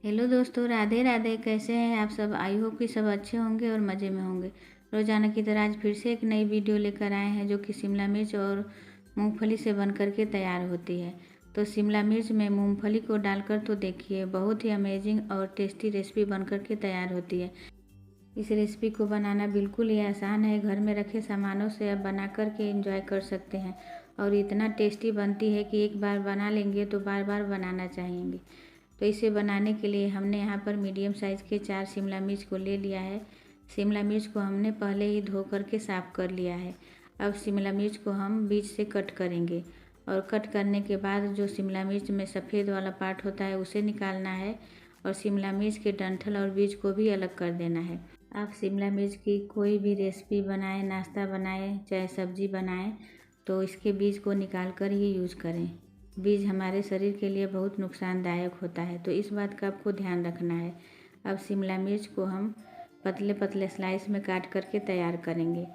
Hello दोस्तों, राधे राधे। कैसे हैं आप सब? आई होप कि सब अच्छे होंगे और मज़े में होंगे। रोज़ाना की तरह आज फिर से एक नई वीडियो लेकर आए हैं जो कि शिमला मिर्च और मूंगफली से बन कर के तैयार होती है। तो शिमला मिर्च में मूंगफली को डालकर तो देखिए, बहुत ही अमेजिंग और टेस्टी रेसिपी बन कर के तैयार होती है। इस रेसिपी को बनाना बिल्कुल ही आसान है। घर में रखे सामानों से आप बना कर के एंजॉय कर सकते हैं और इतना टेस्टी बनती है कि एक बार बना लेंगे तो बार बार बनाना चाहेंगे। तो इसे बनाने के लिए हमने यहाँ पर मीडियम साइज़ के 4 शिमला मिर्च को ले लिया है। शिमला मिर्च को हमने पहले ही धो करके साफ़ कर लिया है। अब शिमला मिर्च को हम बीच से कट करेंगे और कट करने के बाद जो शिमला मिर्च में सफ़ेद वाला पार्ट होता है उसे निकालना है और शिमला मिर्च के डंठल और बीज को भी अलग कर देना है। आप शिमला मिर्च की कोई भी रेसिपी बनाएं, नाश्ता बनाएं, चाहे सब्जी बनाएं, तो इसके बीज को निकाल कर ही यूज़ करें। बीज हमारे शरीर के लिए बहुत नुकसानदायक होता है, तो इस बात का आपको ध्यान रखना है। अब शिमला मिर्च को हम पतले पतले स्लाइस में काट करके तैयार करेंगे।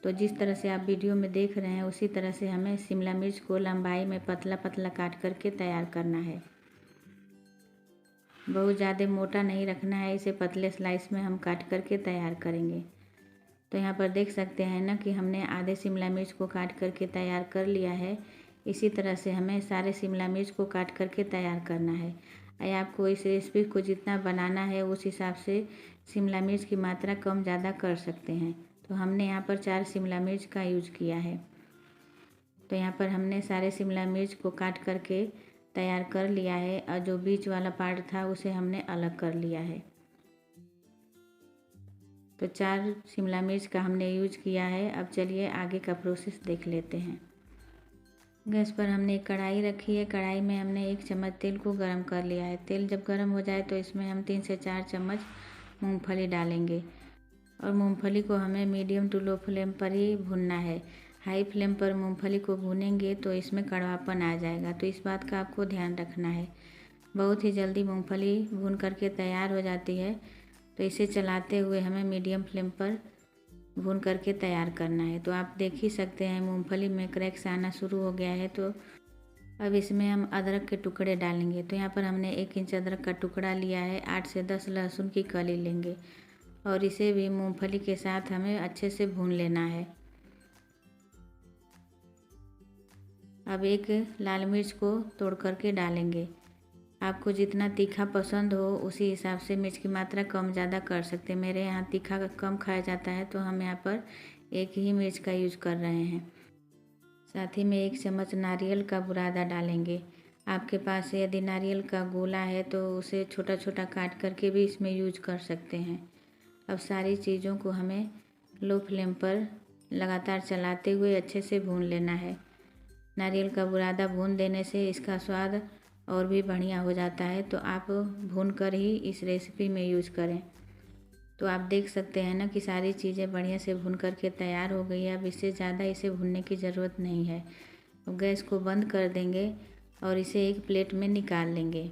तो जिस तरह से आप वीडियो में देख रहे हैं उसी तरह से हमें शिमला मिर्च को लंबाई में पतला पतला काट करके तैयार करना है। बहुत ज़्यादा मोटा नहीं रखना है, इसे पतले स्लाइस में हम काट करके तैयार करेंगे। तो यहाँ पर देख सकते हैं ना कि हमने आधे शिमला मिर्च को काट करके तैयार कर लिया है। इसी तरह से हमें सारे शिमला मिर्च को काट करके तैयार करना है। आपको इस रेसिपी को जितना बनाना है उस हिसाब से शिमला मिर्च की मात्रा कम ज़्यादा कर सकते हैं। तो हमने यहाँ पर 4 शिमला मिर्च का यूज किया है। तो यहाँ पर हमने सारे शिमला मिर्च को काट करके तैयार कर लिया है और जो बीच वाला पार्ट था उसे हमने अलग कर लिया है। तो 4 शिमला मिर्च का हमने यूज किया है। अब चलिए आगे का प्रोसेस देख लेते हैं। गैस पर हमने एक कढ़ाई रखी है। कढ़ाई में हमने 1 चम्मच तेल को गरम कर लिया है। तेल जब गरम हो जाए तो इसमें हम 3 से 4 चम्मच मूंगफली डालेंगे और मूंगफली को हमें मीडियम टू लो फ्लेम पर ही भूनना है। हाई फ्लेम पर मूंगफली को भूनेंगे तो इसमें कड़वापन आ जाएगा, तो इस बात का आपको ध्यान रखना है। बहुत ही जल्दी मूंगफली भून करके तैयार हो जाती है, तो इसे चलाते हुए हमें मीडियम फ्लेम पर भून करके तैयार करना है। तो आप देख ही सकते हैं मूंगफली में क्रैक्स आना शुरू हो गया है। तो अब इसमें हम अदरक के टुकड़े डालेंगे। तो यहाँ पर हमने 1 इंच अदरक का टुकड़ा लिया है। 8 से 10 लहसुन की कली लेंगे और इसे भी मूंगफली के साथ हमें अच्छे से भून लेना है। अब 1 लाल मिर्च को तोड़ करके डालेंगे। आपको जितना तीखा पसंद हो उसी हिसाब से मिर्च की मात्रा कम ज़्यादा कर सकते हैं। मेरे यहाँ तीखा कम खाया जाता है तो हम यहाँ पर 1 ही मिर्च का यूज कर रहे हैं। साथ ही में 1 चम्मच नारियल का बुरादा डालेंगे। आपके पास यदि नारियल का गोला है तो उसे छोटा छोटा काट करके भी इसमें यूज कर सकते हैं। अब सारी चीज़ों को हमें लो फ्लेम पर लगातार चलाते हुए अच्छे से भून लेना है। नारियल का बुरादा भून देने से इसका स्वाद और भी बढ़िया हो जाता है, तो आप भून कर ही इस रेसिपी में यूज करें। तो आप देख सकते हैं ना कि सारी चीज़ें बढ़िया से भून करके तैयार हो गई है। अब इससे ज़्यादा इसे भूनने की ज़रूरत नहीं है। अब गैस को बंद कर देंगे और इसे एक प्लेट में निकाल लेंगे।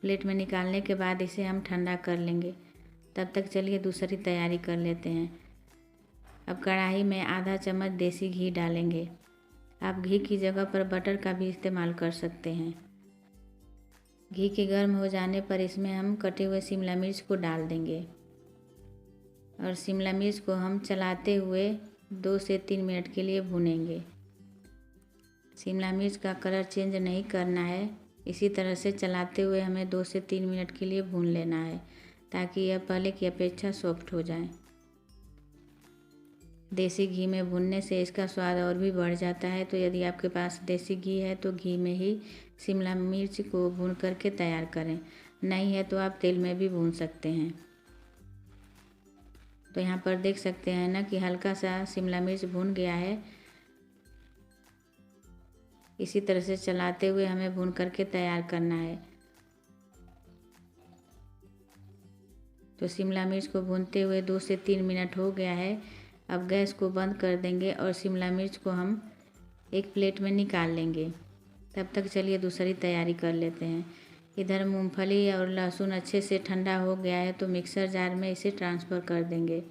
प्लेट में निकालने के बाद इसे हम ठंडा कर लेंगे। तब तक चलिए दूसरी तैयारी कर लेते हैं। अब कढ़ाई में आधा चम्मच देसी घी डालेंगे। आप घी की जगह पर बटर का भी इस्तेमाल कर सकते हैं। घी के गर्म हो जाने पर इसमें हम कटे हुए शिमला मिर्च को डाल देंगे और शिमला मिर्च को हम चलाते हुए 2 से 3 मिनट के लिए भूनेंगे। शिमला मिर्च का कलर चेंज नहीं करना है, इसी तरह से चलाते हुए हमें 2 से 3 मिनट के लिए भून लेना है ताकि यह पहले की अपेक्षा सॉफ्ट हो जाए। देसी घी में भूनने से इसका स्वाद और भी बढ़ जाता है, तो यदि आपके पास देसी घी है तो घी में ही शिमला मिर्च को भून करके तैयार करें। नहीं है तो आप तेल में भी भून सकते हैं। तो यहाँ पर देख सकते हैं ना कि हल्का सा शिमला मिर्च भून गया है। इसी तरह से चलाते हुए हमें भून करके तैयार करना है। तो शिमला मिर्च को भूनते हुए 2 से 3 मिनट हो गया है। अब गैस को बंद कर देंगे और शिमला मिर्च को हम एक प्लेट में निकाल लेंगे। तब तक चलिए दूसरी तैयारी कर लेते हैं। इधर मूंगफली और लहसुन अच्छे से ठंडा हो गया है तो मिक्सर जार में इसे ट्रांसफ़र कर देंगे।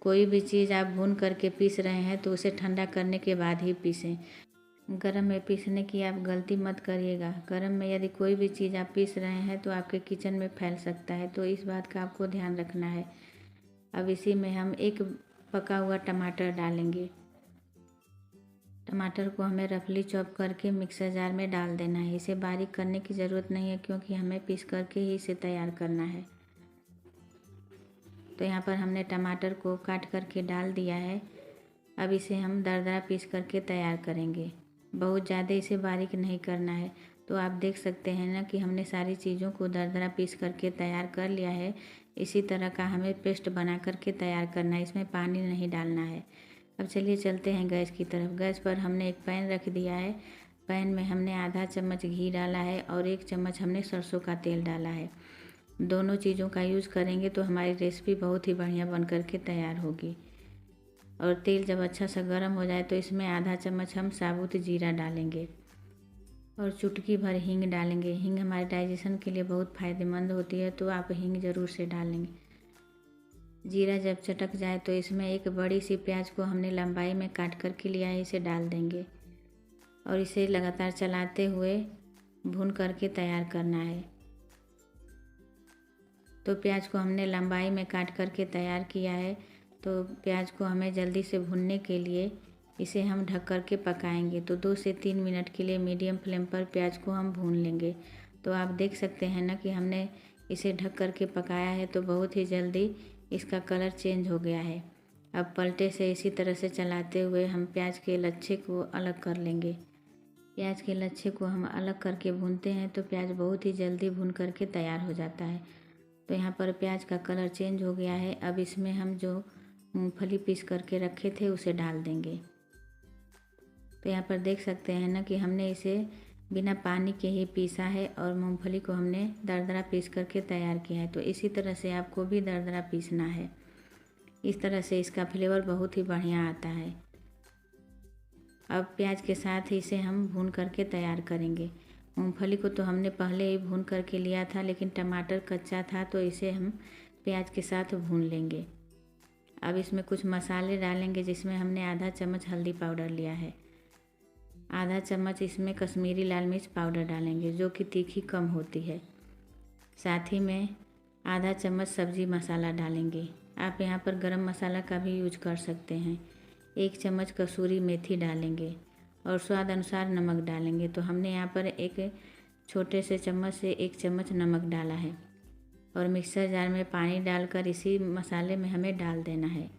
कोई भी चीज़ आप भून करके पीस रहे हैं तो उसे ठंडा करने के बाद ही पीसें। गरम में पीसने की आप गलती मत करिएगा। गरम में यदि कोई भी चीज़ आप पीस रहे हैं तो आपके किचन में फैल सकता है, तो इस बात का आपको ध्यान रखना है। अब इसी में हम एक पका हुआ टमाटर डालेंगे। टमाटर को हमें रफली चॉप करके मिक्सर जार में डाल देना है। इसे बारीक करने की ज़रूरत नहीं है क्योंकि हमें पीस करके ही इसे तैयार करना है। तो यहाँ पर हमने टमाटर को काट करके डाल दिया है। अब इसे हम दरदरा पीस करके तैयार करेंगे। बहुत ज़्यादा इसे बारीक नहीं करना है। तो आप देख सकते हैं ना कि हमने सारी चीज़ों को दरदरा पीस करके तैयार कर लिया है। इसी तरह का हमें पेस्ट बना करके तैयार करना है, इसमें पानी नहीं डालना है। अब चलिए चलते हैं गैस की तरफ। गैस पर हमने एक पैन रख दिया है। पैन में हमने आधा चम्मच घी डाला है और 1 चम्मच हमने सरसों का तेल डाला है। दोनों चीज़ों का यूज़ करेंगे तो हमारी रेसिपी बहुत ही बढ़िया बन करके तैयार होगी। और तेल जब अच्छा सा गर्म हो जाए तो इसमें आधा चम्मच हम साबुत जीरा डालेंगे और चुटकी भर हींग डालेंगे। हींग हमारे डाइजेशन के लिए बहुत फ़ायदेमंद होती है, तो आप हींग ज़रूर से डालेंगे। जीरा जब चटक जाए तो इसमें एक बड़ी सी प्याज को हमने लंबाई में काट करके लिया है, इसे डाल देंगे और इसे लगातार चलाते हुए भून करके तैयार करना है। तो प्याज को हमने लंबाई में काट करके तैयार किया है। तो प्याज को हमें जल्दी से भुनने के लिए इसे हम ढक कर के पकाएंगे। तो 2 से 3 मिनट के लिए मीडियम फ्लेम पर प्याज को हम भून लेंगे। तो आप देख सकते हैं ना कि हमने इसे ढक कर के पकाया है तो बहुत ही जल्दी इसका कलर चेंज हो गया है। अब पलटे से इसी तरह से चलाते हुए हम प्याज के लच्छे को अलग कर लेंगे। प्याज के लच्छे को हम अलग करके भूनते हैं तो प्याज बहुत ही जल्दी भून करके तैयार हो जाता है। तो यहाँ पर प्याज का कलर चेंज हो गया है। अब इसमें हम जो मूंगफली पीस करके रखे थे उसे डाल देंगे। तो यहाँ पर देख सकते हैं ना कि हमने इसे बिना पानी के ही पीसा है और मूंगफली को हमने दरदरा पीस करके तैयार किया है। तो इसी तरह से आपको भी दरदरा पीसना है। इस तरह से इसका फ्लेवर बहुत ही बढ़िया आता है। अब प्याज के साथ ही इसे हम भून करके तैयार करेंगे। मूंगफली को तो हमने पहले ही भून करके लिया था, लेकिन टमाटर कच्चा था तो इसे हम प्याज के साथ भून लेंगे। अब इसमें कुछ मसाले डालेंगे, जिसमें हमने आधा चम्मच हल्दी पाउडर लिया है। आधा चम्मच इसमें कश्मीरी लाल मिर्च पाउडर डालेंगे जो कि तीखी कम होती है। साथ ही में आधा चम्मच सब्जी मसाला डालेंगे। आप यहाँ पर गरम मसाला का भी यूज कर सकते हैं। 1 चम्मच कसूरी मेथी डालेंगे और स्वाद अनुसार नमक डालेंगे। तो हमने यहाँ पर एक छोटे से चम्मच से 1 चम्मच नमक डाला है और मिक्सर जार में पानी डालकर इसी मसाले में हमें डाल देना है।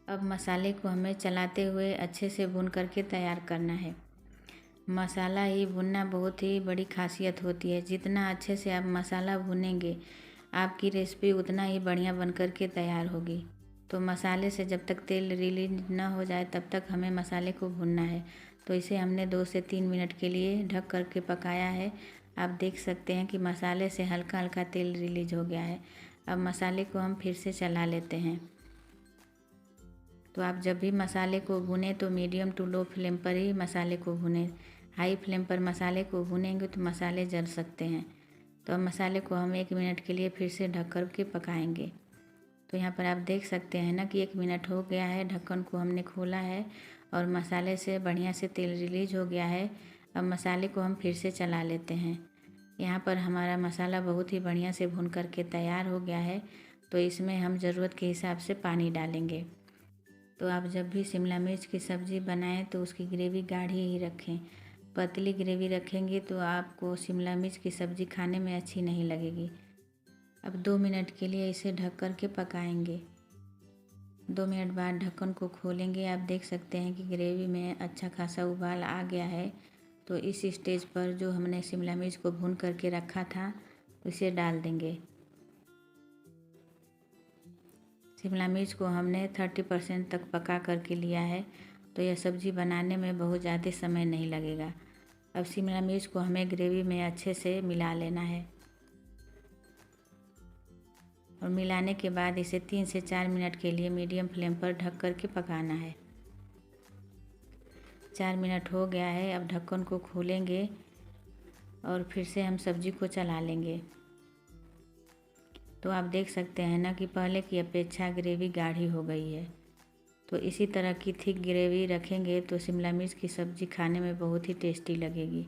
अब मसाले को हमें चलाते हुए अच्छे से भून करके तैयार करना है। मसाला ही भुनना बहुत ही बड़ी खासियत होती है। जितना अच्छे से आप मसाला भुनेंगे आपकी रेसिपी उतना ही बढ़िया बन करके तैयार होगी। तो मसाले से जब तक तेल रिलीज ना हो जाए तब तक हमें मसाले को भुनना है। तो इसे हमने 2 से 3 मिनट के लिए ढक करके पकाया है। आप देख सकते हैं कि मसाले से हल्का हल्का तेल रिलीज हो गया है। अब मसाले को हम फिर से चला लेते हैं। तो आप जब भी मसाले को भुनें तो मीडियम टू लो फ्लेम पर ही मसाले को भुनें। हाई फ्लेम पर मसाले को भुनेंगे तो मसाले जल सकते हैं। तो अब मसाले को हम 1 मिनट के लिए फिर से ढक कर के पकाएंगे। तो यहाँ पर आप देख सकते हैं ना कि 1 मिनट हो गया है, ढक्कन को हमने खोला है और मसाले से बढ़िया से तेल रिलीज हो गया है। अब मसाले को हम फिर से चला लेते हैं। यहाँ पर हमारा मसाला बहुत ही बढ़िया से भून करके तैयार हो गया है। तो इसमें हम ज़रूरत के हिसाब से पानी डालेंगे। तो आप जब भी शिमला मिर्च की सब्ज़ी बनाएं तो उसकी ग्रेवी गाढ़ी ही रखें। पतली ग्रेवी रखेंगे तो आपको शिमला मिर्च की सब्ज़ी खाने में अच्छी नहीं लगेगी। अब 2 मिनट के लिए इसे ढक कर के पकाएंगे। 2 मिनट बाद ढक्कन को खोलेंगे। आप देख सकते हैं कि ग्रेवी में अच्छा खासा उबाल आ गया है। तो इस स्टेज पर जो हमने शिमला मिर्च को भून करके रखा था उसे डाल देंगे। शिमला मिर्च को हमने 30% तक पका करके लिया है, तो यह सब्ज़ी बनाने में बहुत ज़्यादा समय नहीं लगेगा। अब शिमला मिर्च को हमें ग्रेवी में अच्छे से मिला लेना है और मिलाने के बाद इसे 3 से 4 मिनट के लिए मीडियम फ्लेम पर ढक कर के पकाना है। 4 मिनट हो गया है। अब ढक्कन को खोलेंगे और फिर से हम सब्ज़ी को चला लेंगे। तो आप देख सकते हैं ना कि पहले की अपेक्षा ग्रेवी गाढ़ी हो गई है। तो इसी तरह की थिक ग्रेवी रखेंगे तो शिमला मिर्च की सब्ज़ी खाने में बहुत ही टेस्टी लगेगी।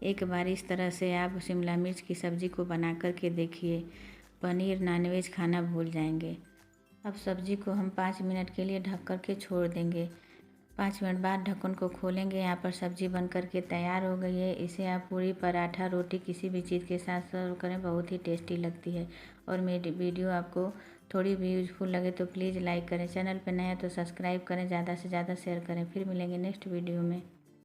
एक बार इस तरह से आप शिमला मिर्च की सब्ज़ी को बना कर के देखिए, पनीर नॉनवेज खाना भूल जाएंगे। अब सब्ज़ी को हम 5 मिनट के लिए ढक कर के छोड़ देंगे। 5 मिनट बाद ढक्कन को खोलेंगे। यहाँ पर सब्ज़ी बन कर के तैयार हो गई है। इसे आप पूरी, पराठा, रोटी किसी भी चीज़ के साथ सर्व करें, बहुत ही टेस्टी लगती है। और मेरी वीडियो आपको थोड़ी भी यूजफुल लगे तो प्लीज़ लाइक करें, चैनल पर नया है तो सब्सक्राइब करें, ज़्यादा से ज़्यादा शेयर करें। फिर मिलेंगे नेक्स्ट वीडियो में।